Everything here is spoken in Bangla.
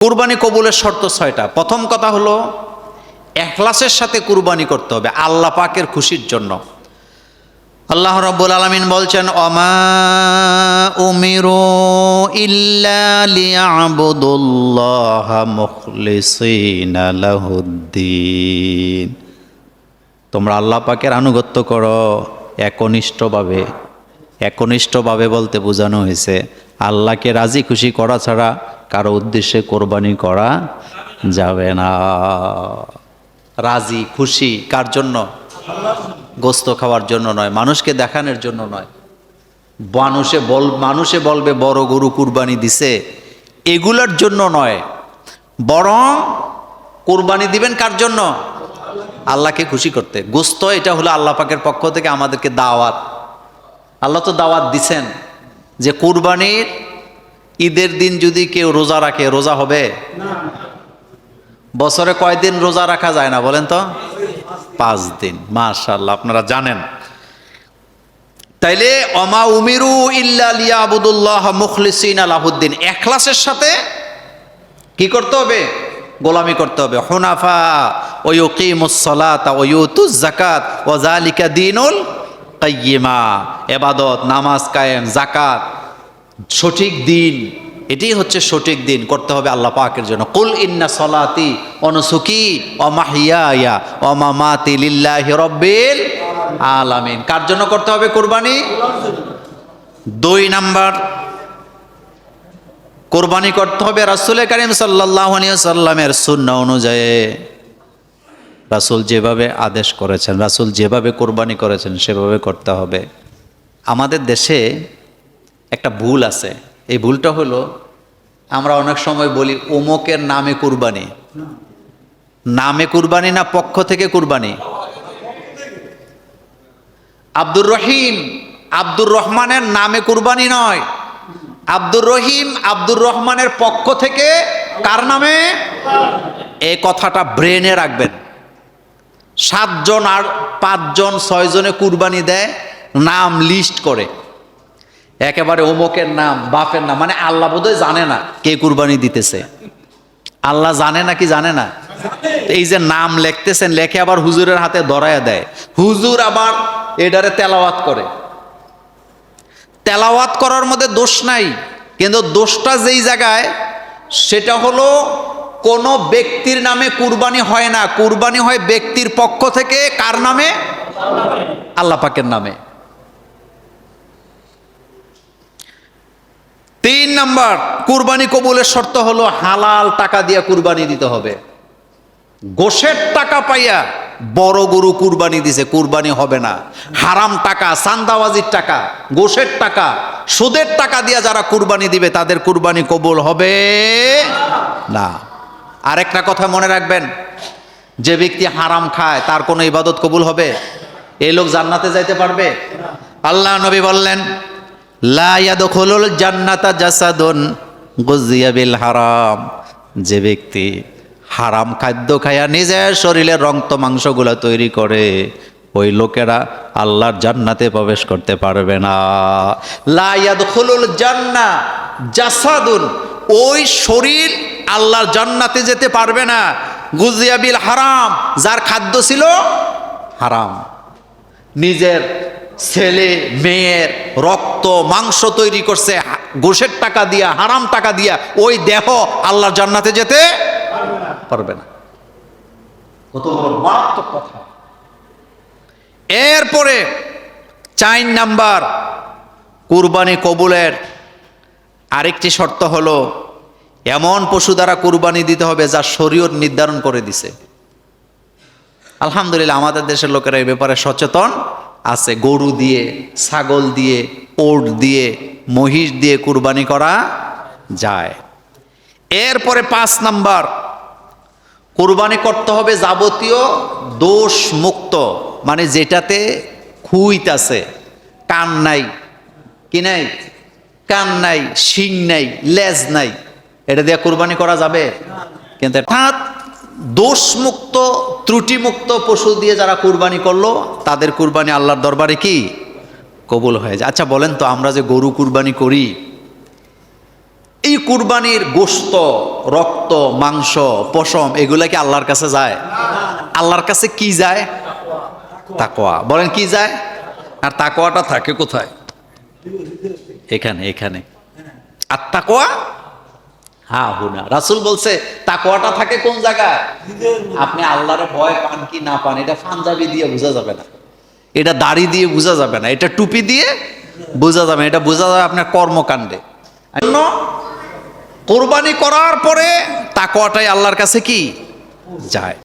কুরবানি কবুলের শর্ত ৬টা। প্রথম কথা হলো ইখলাসের সাথে কুরবানি করতে হবে আল্লাহ পাকের খুশির জন্য। আল্লাহ রাব্বুল আলামিন বলছেন, ওমা উমিরু ইল্লা লিয়াবুদুল্লাহা মুখলিসিনা লাহুদ্দিন। তোমরা আল্লাহ পাকের আনুগত্য করো একনিষ্ঠভাবে। একনিষ্ঠভাবে বলতে বোঝানো হয়েছে আল্লাহকে রাজি খুশি করা ছাড়া কারো উদ্দেশ্যে কোরবানি করা যাবে না। রাজি খুশি কার জন্য? গোস্ত খাওয়ার জন্য নয়, মানুষকে দেখানোর জন্য নয়, মানুষে বলবে বড় গরু কুরবানি দিছে এগুলোর জন্য নয়, বরং কুরবানি দিবেন কার জন্য? আল্লাহকে খুশি করতে। গোস্ত এটা হলো আল্লাহ পাকের পক্ষ থেকে আমাদেরকে দাওয়াত। আল্লাহ তো দাওয়াত দিছেন যে কুরবানির ঈদের দিন যদি কেউ রোজা রাখে রোজা হবে না। বছরে কয়দিন রোজা রাখা যায় না বলেন তো? 5 দিন। মাশাআল্লাহ, আপনারা জানেন। তাইলে ওমা উমিরু ইল্লা লিয়াবুদুল্লাহ মুখলিসিনা লাহুদ্দিন, ইখলাসের সাথে কি করতে হবে? গোলামি করতে হবে। হুনাফা ওয়া ইউকিমুস সালাতা ওয়া ইউতুজ যাকাত ওয়া যালিকা দীনুল কাইয়্যিমা। ইবাদত, নামাজ কায়েম, যাকাত, সঠিক দিন, এটাই হচ্ছে সঠিক দিন করতে হবে আল্লাহ পাকের জন্য। কুল ইন্না সলাতি ওয়া নুসুকি ওয়া মাহইয়ায়া ওয়া মামাতি লিল্লাহি রাব্বিল আলামিন। কার জন্য করতে হবে কুরবানি? 2 নাম্বার, কুরবানি করতে হবে রাসূল কারীম সাল্লাল্লাহু আলাইহি ওয়াসাল্লামের সুন্নাহ অনুযায়ী। রাসূল যেভাবে আদেশ করেছেন, রাসূল যেভাবে কুরবানি করেছেন সেভাবে করতে হবে। আমাদের দেশে একটা ভুল আছে, এই ভুলটা হলো আমরা অনেক সময় বলি অমুকের নামে কুরবানি। নামে কুরবানি না পক্ষ থেকে কুরবানি? আব্দুর রহিম আব্দুর রহমানের নামে কুরবানি নয়, আব্দুর রহিম আব্দুর রহমানের পক্ষ থেকে কার নামে? এই কথাটা ব্রেনে রাখবেন। 7 জন আর 5 জন 6 জনে কুরবানি দেয়, নাম লিস্ট করে একেবারে অমুকের নাম, বাপের নাম, মানে আল্লাহ বোধহয় জানে না কে কুরবানি দিতেছে। আল্লাহ জানে নাকি জানে না? এই যে নাম লিখতেছেন, লেখে আবার হুজুরের হাতে ধরায়া দেয়, হুজুর আবার এটারে তেলাওয়াত করে। তেলাওয়াত করার মধ্যে দোষ নাই, কিন্তু দোষটা যেই জায়গায় সেটা হলো কোন ব্যক্তির নামে কুরবানি হয় না, কুরবানি হয় ব্যক্তির পক্ষ থেকে। কার নামে? আল্লাহ পাকের নামে। 3 নাম্বার, কুরবানি কবুলের শর্ত হলো হালাল টাকা দিয়ে কুরবানি দিতে হবে। গোশের টাকা পাইয়া বড় গরু কুরবানি দিছে, কুরবানি হবে না। হারাম টাকা, চান্দাবাজির টাকা, গোশের টাকা, সুদের টাকা দিয়ে যারা কুরবানি দিবে তাদের কুরবানি কবুল হবে না। আরেকটা কথা মনে রাখবেন, যে ব্যক্তি হারাম খায় তার কোনো ইবাদত কবুল হবে? এই লোক জান্নাতে যাইতে পারবে? আল্লাহ নবী বললেন, লা ইয়াদখুলুল জান্নাতা জাসাদুন গুযিয়া বিল হারাম। যে ব্যক্তি হারাম খাদ্য খায়া নিজের শরীরের রক্ত মাংসগুলা তৈরি করে, ওই লোকেরা আল্লাহর জান্নাতে প্রবেশ করতে পারবে না। লা ইয়াদখুলুল জান্নাহ জাসাদুন, ওই শরীর আল্লাহর জান্নাতে যেতে পারবে না। গুযিয়া বিল হারাম, যার খাদ্য ছিল হারাম, নিজের ছেলে মেয়ের রক্ত মাংস তৈরি করছে গোশের টাকা দিয়া, হারাম টাকা দিয়া, ওই দেহ আল্লাহর জান্নাতে যেতে পারবে না। কত বড় মারাত্মক কথা। এরপরে 4 নাম্বার, কুরবানি কবুলের আরেকটি শর্ত হলো এমন পশু দ্বারা কুরবানি দিতে হবে যা শরীয়ত নির্ধারণ করে দিছে। আলহামদুলিল্লাহ আমাদের দেশের লোকেরা এই ব্যাপারে সচেতন আছে। গরু দিয়ে, ছাগল দিয়ে, ওট দিয়ে, মহিষ দিয়ে কুরবানি করা যায়। এরপরে 5 নাম্বার, কুরবানি করতে হবে যাবতীয় দোষ মুক্ত, মানে যেটাতে খুঁত আছে, কান নাই, কি নাই? কান নাই, শিং নাই, লেজ নাই, এটা দিয়ে কুরবানি করা যাবে? কিন্তু অর্থাৎ দোষমুক্ত ত্রুটিমুক্ত পশু দিয়ে যারা কুরবানি করলো তাদের কুরবানি আল্লাহর দরবারে কি কবুল হয়ে যায়। আচ্ছা বলেন তো, আমরা যে গরু কুরবানি করি এই কুরবানির গোশত, রক্ত, মাংস, পশম এগুলা কি আল্লাহর কাছে যায়? আল্লাহর কাছে কি যায়? তাকওয়া। বলেন কি যায়? আর তাকওয়াটা থাকে কোথায়? এখানে, এখানে। আর তাকওয়া হা হুনা। রাসূল বলছে তাকওয়াটা থাকে কোন জায়গায়? আপনি আল্লাহরে ভয় পান কি না পান এটা পাঞ্জাবি দিয়ে বোঝা যাবে না, এটা দাড়ি দিয়ে বোঝা যাবে না, এটা টুপি দিয়ে বোঝা যাবে, এটা বোঝা যাবে আপনার কর্মকাণ্ডে। কোরবানি করার পরে তাকওয়াটাই আল্লাহর কাছে কি যায়।